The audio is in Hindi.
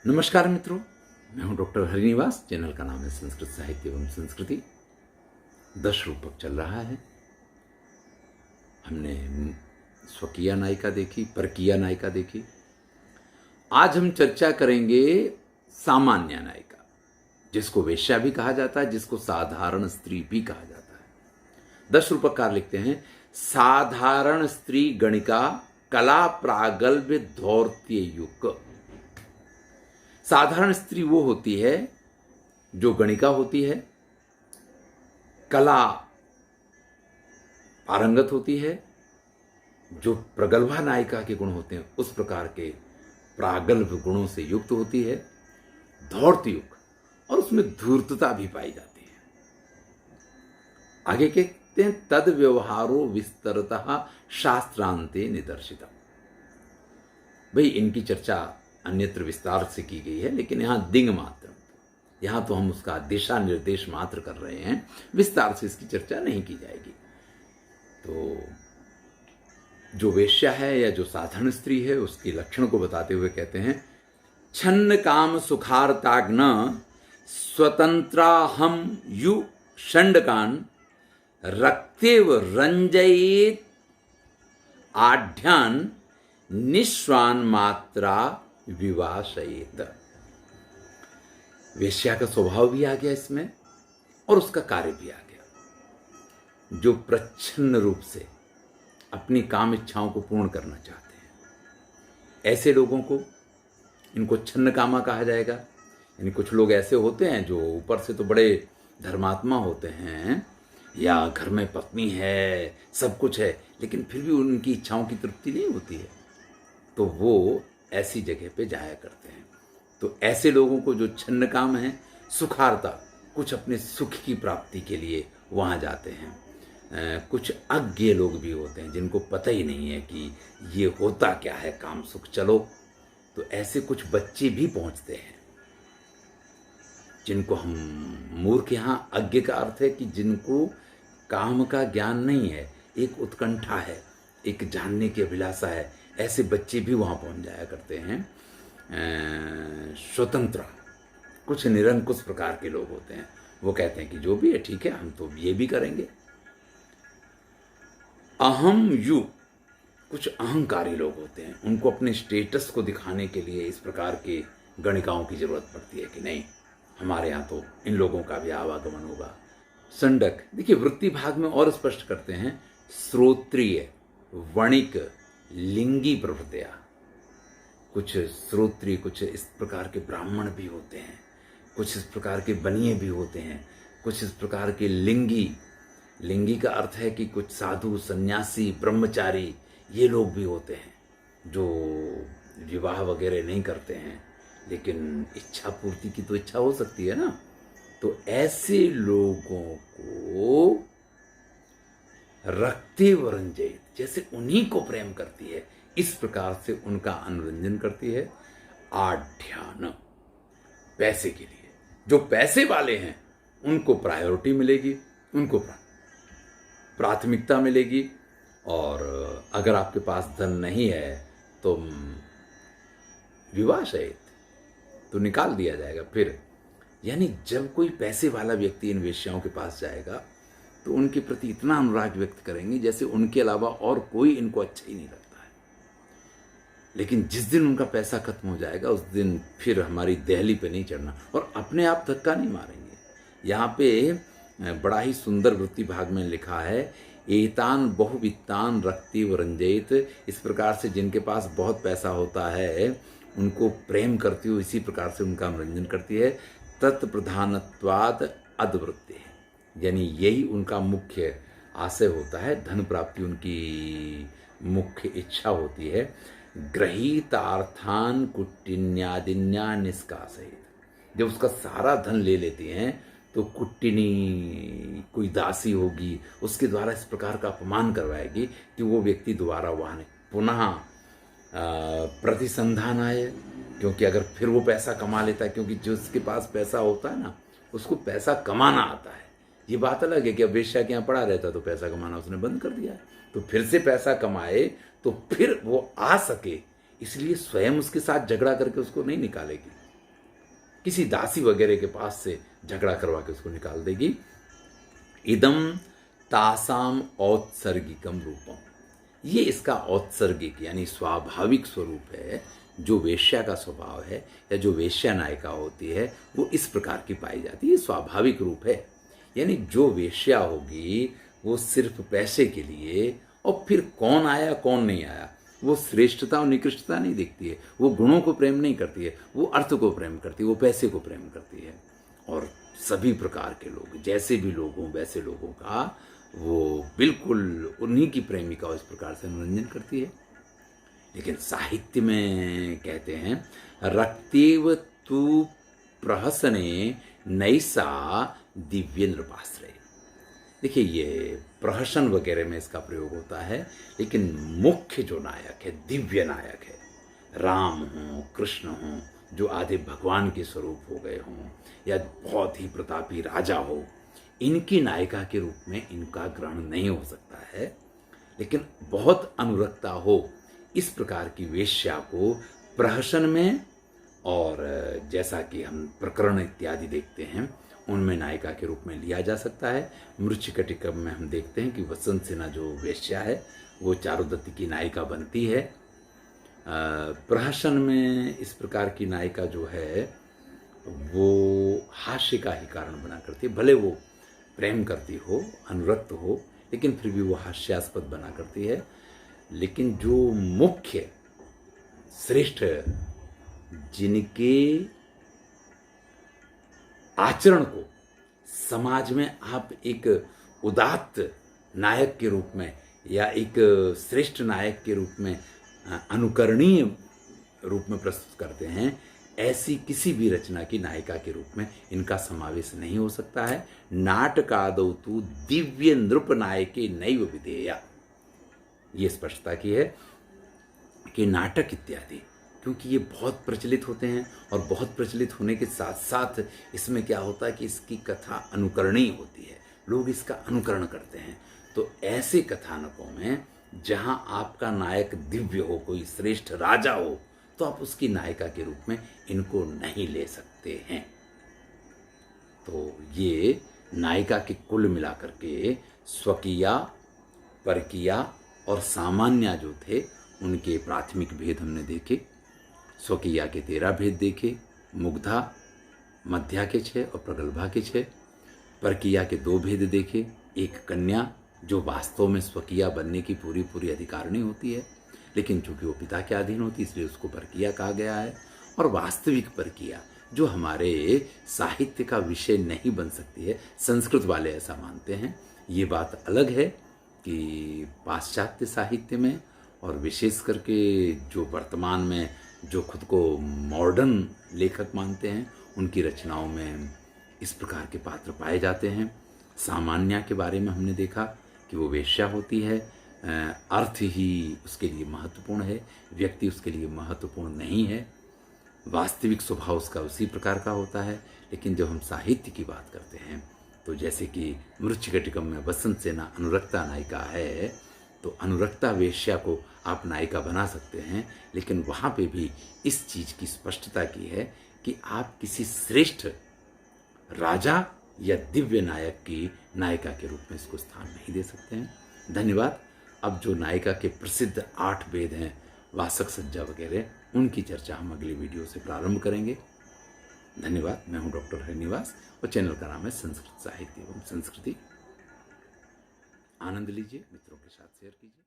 नमस्कार मित्रों, मैं हूं डॉक्टर हरिनिवास। चैनल का नाम है संस्कृत साहित्य एवं संस्कृति। 10 रूपक चल रहा है। हमने स्वकीय नायिका देखी, परकीय नायिका देखी। आज हम चर्चा करेंगे सामान्य नायिका, जिसको वेश्या भी कहा जाता है, जिसको साधारण स्त्री भी कहा जाता है। 10 रूपककार लिखते हैं, साधारण स्त्री गणिका कला प्रागल्भ्य धौर्त्य युग। साधारण स्त्री वो होती है जो गणिका होती है, कला पारंगत होती है, जो प्रगल्भा नायिका के गुण होते हैं उस प्रकार के प्रागल्भ गुणों से युक्त होती है, धौर्त युग, और उसमें धूर्तता भी पाई जाती है। आगे कहते हैं, तद व्यवहारो विस्तरतः शास्त्रांते निदर्शितम्। भाई इनकी चर्चा अन्यत्र विस्तार से की गई है, लेकिन यहां दिंग मात्र, यहां तो हम उसका दिशा निर्देश मात्र कर रहे हैं, विस्तार से इसकी चर्चा नहीं की जाएगी। तो जो वेश्या है या जो साधारण स्त्री है उसके लक्षण को बताते हुए कहते हैं, छन्न काम सुखार्ताग्न स्वतंत्रा हम यु षंडकान रक्तेव रंजयेत आढ्यान निश्वान मात्रा विवाशयेत। वेश्या का स्वभाव भी आ गया इसमें और उसका कार्य भी आ गया। जो प्रच्छन्न रूप से अपनी काम इच्छाओं को पूर्ण करना चाहते हैं, ऐसे लोगों को, इनको छन्न कामा कहा जाएगा। यानी कुछ लोग ऐसे होते हैं जो ऊपर से तो बड़े धर्मात्मा होते हैं, या घर में पत्नी है, सब कुछ है, लेकिन फिर भी उनकी इच्छाओं की तृप्ति नहीं होती है, तो वो ऐसी जगह पे जाया करते हैं। तो ऐसे लोगों को जो छन्न काम है, सुखारता, कुछ अपने सुख की प्राप्ति के लिए वहाँ जाते हैं। कुछ अज्ञ लोग भी होते हैं जिनको पता ही नहीं है कि ये होता क्या है काम सुख, चलो, तो ऐसे कुछ बच्चे भी पहुँचते हैं जिनको हम मूर्ख, यहाँ अज्ञ का अर्थ है कि जिनको काम का ज्ञान नहीं है, एक उत्कंठा है, एक जानने की अभिलाषा है, ऐसे बच्चे भी वहाँ पहुँच जाया करते हैं। स्वतंत्र, कुछ निरंकुश प्रकार के लोग होते हैं, वो कहते हैं कि जो भी है ठीक है, हम तो ये भी करेंगे। अहम यु, कुछ अहंकारी लोग होते हैं, उनको अपने स्टेटस को दिखाने के लिए इस प्रकार के गणिकाओं की जरूरत पड़ती है कि नहीं, हमारे यहाँ तो इन लोगों का भी आवागमन होगा। संडक, देखिए वृत्ति भाग में और स्पष्ट करते हैं, श्रोत्रिय, वणिक, लिंगी प्रभृतिया। कुछ श्रोत्रिय, कुछ इस प्रकार के ब्राह्मण भी होते हैं, कुछ इस प्रकार के बनिए भी होते हैं, कुछ इस प्रकार के लिंगी। लिंगी का अर्थ है कि कुछ साधु, सन्यासी, ब्रह्मचारी, ये लोग भी होते हैं जो विवाह वगैरह नहीं करते हैं, लेकिन इच्छा पूर्ति की तो इच्छा हो सकती है ना। तो ऐसे लोगों को रक्ते वरंजयित, जैसे उन्हीं को प्रेम करती है, इस प्रकार से उनका अनुरंजन करती है। आढ्यान, पैसे के लिए, जो पैसे वाले हैं उनको प्रायोरिटी मिलेगी, उनको प्राथमिकता मिलेगी। और अगर आपके पास धन नहीं है तो विवाशयित, तो निकाल दिया जाएगा फिर। यानी जब कोई पैसे वाला व्यक्ति इन वेश्याओं के पास जाएगा तो उनके प्रति इतना अनुराग व्यक्त करेंगे जैसे उनके अलावा और कोई इनको अच्छा ही नहीं लगता है। लेकिन जिस दिन उनका पैसा खत्म हो जाएगा उस दिन फिर हमारी दहली पे नहीं चढ़ना, और अपने आप धक्का नहीं मारेंगे। यहाँ पे बड़ा ही सुंदर वृत्ति भाग में लिखा है, एतान बहुवित्तान रक्ति रंजयित। इस प्रकार से जिनके पास बहुत पैसा होता है उनको प्रेम करती हो, इसी प्रकार से उनका मनोरंजन करती है। तत्प्रधानत्वाद अद्वृत्ति, यानी यही उनका मुख्य आशय होता है, धन प्राप्ति उनकी मुख्य इच्छा होती है। ग्रहीतार्थान कुट्टिन्यादिन्या निष्कासयित, जब उसका सारा धन ले लेती हैं तो कुट्टिनी, कोई दासी होगी, उसके द्वारा इस प्रकार का अपमान करवाएगी कि वो व्यक्ति दोबारा वहाँ पुनः प्रतिसंधान आए। क्योंकि अगर फिर वो पैसा कमा लेता है, क्योंकि जिसके पास पैसा होता है ना उसको पैसा कमाना आता है। ये बात अलग है कि अब वेश्या के यहाँ पड़ा रहता तो पैसा कमाना उसने बंद कर दिया, तो फिर से पैसा कमाए तो फिर वो आ सके, इसलिए स्वयं उसके साथ झगड़ा करके उसको नहीं निकालेगी, किसी दासी वगैरह के पास से झगड़ा करवा के उसको निकाल देगी। इदम तासाम औत्सर्गिकम रूपम, ये इसका औत्सर्गिक यानी स्वाभाविक स्वरूप है। जो वेश्या का स्वभाव है या जो वेश्या नायिका होती है वो इस प्रकार की पाई जाती है, ये स्वाभाविक रूप है। यानी जो वेश्या होगी वो सिर्फ पैसे के लिए, और फिर कौन आया कौन नहीं आया, वो श्रेष्ठता और निकृष्टता नहीं देखती है, वो गुणों को प्रेम नहीं करती है, वो अर्थ को प्रेम करती है, वो पैसे को प्रेम करती है। और सभी प्रकार के लोग, जैसे भी लोग हों वैसे लोगों का वो बिल्कुल उन्हीं की प्रेमिका इस प्रकार से मनोरंजन करती है। लेकिन साहित्य में कहते हैं रक्तेव तु प्रहसने नैसा दिव्य नृपाश्रय। देखिए ये प्रहसन वगैरह में इसका प्रयोग होता है, लेकिन मुख्य जो नायक है, दिव्य नायक है, राम हों कृष्ण हों, जो आधे भगवान के स्वरूप हो गए हों, या बहुत ही प्रतापी राजा हो, इनकी नायिका के रूप में इनका ग्रहण नहीं हो सकता है। लेकिन बहुत अनुरक्ता हो इस प्रकार की वेश्या को प्रहसन में, और जैसा कि हम प्रकरण इत्यादि देखते हैं उनमें नायिका के रूप में लिया जा सकता है। मृच्छकटिकम में हम देखते हैं कि वसंत सिन्हा जो वेश्या है वो चारुदत्त की नायिका बनती है। प्रहसन में इस प्रकार की नायिका जो है वो हास्य का ही कारण बना करती है, भले वो प्रेम करती हो, अनुरक्त हो, लेकिन फिर भी वो हास्यास्पद बना करती है। लेकिन जो मुख्य श्रेष्ठ, जिनके आचरण को समाज में आप एक उदात्त नायक के रूप में या एक श्रेष्ठ नायक के रूप में, अनुकरणीय रूप में प्रस्तुत करते हैं, ऐसी किसी भी रचना की नायिका के रूप में इनका समावेश नहीं हो सकता है। नाटकादौ तु दिव्य नृप नायके नैव विधेया, ये स्पष्टता की है कि नाटक इत्यादि, क्योंकि ये बहुत प्रचलित होते हैं और बहुत प्रचलित होने के साथ साथ इसमें क्या होता है कि इसकी कथा अनुकरणीय होती है, लोग इसका अनुकरण करते हैं। तो ऐसे कथानकों में जहां आपका नायक दिव्य हो, कोई श्रेष्ठ राजा हो, तो आप उसकी नायिका के रूप में इनको नहीं ले सकते हैं। तो ये नायिका के कुल मिलाकर के स्वकीया, परकीया और सामान्य जो थे उनके प्राथमिक भेद हमने देखे। स्वकीया के 13 भेद देखे, मुग्धा, मध्या के 6 और प्रगल्भा के 6। परकीया के 2 भेद देखे, एक कन्या जो वास्तव में स्वकीया बनने की पूरी पूरी अधिकारिणी होती है, लेकिन चूंकि वो पिता के अधीन होती है इसलिए उसको परकीया कहा गया है। और वास्तविक परकीया जो हमारे साहित्य का विषय नहीं बन सकती है, संस्कृत वाले ऐसा मानते हैं। ये बात अलग है कि पाश्चात्य साहित्य में, और विशेष करके जो वर्तमान में जो खुद को मॉडर्न लेखक मानते हैं, उनकी रचनाओं में इस प्रकार के पात्र पाए जाते हैं। सामान्य के बारे में हमने देखा कि वो वेश्या होती है, अर्थ ही उसके लिए महत्वपूर्ण है, व्यक्ति उसके लिए महत्वपूर्ण नहीं है, वास्तविक स्वभाव उसका उसी प्रकार का होता है। लेकिन जब हम साहित्य की बात करते हैं तो जैसे कि मृच्छकटिकम में वसंत सिन्हा अनुरक्ता नायिका है, तो अनुरक्ता वेश्या को आप नायिका बना सकते हैं, लेकिन वहाँ पे भी इस चीज़ की स्पष्टता की है कि आप किसी श्रेष्ठ राजा या दिव्य नायक की नायिका के रूप में इसको स्थान नहीं दे सकते हैं। धन्यवाद। अब जो नायिका के प्रसिद्ध 8 भेद हैं, वासक सज्जा वगैरह, उनकी चर्चा हम अगली वीडियो से प्रारंभ करेंगे। धन्यवाद। मैं हूं डॉक्टर हरिनिवास और चैनल का नाम है संस्कृत साहित्य एवं संस्कृति। आनंद लीजिए, मित्रों के साथ शेयर कीजिए।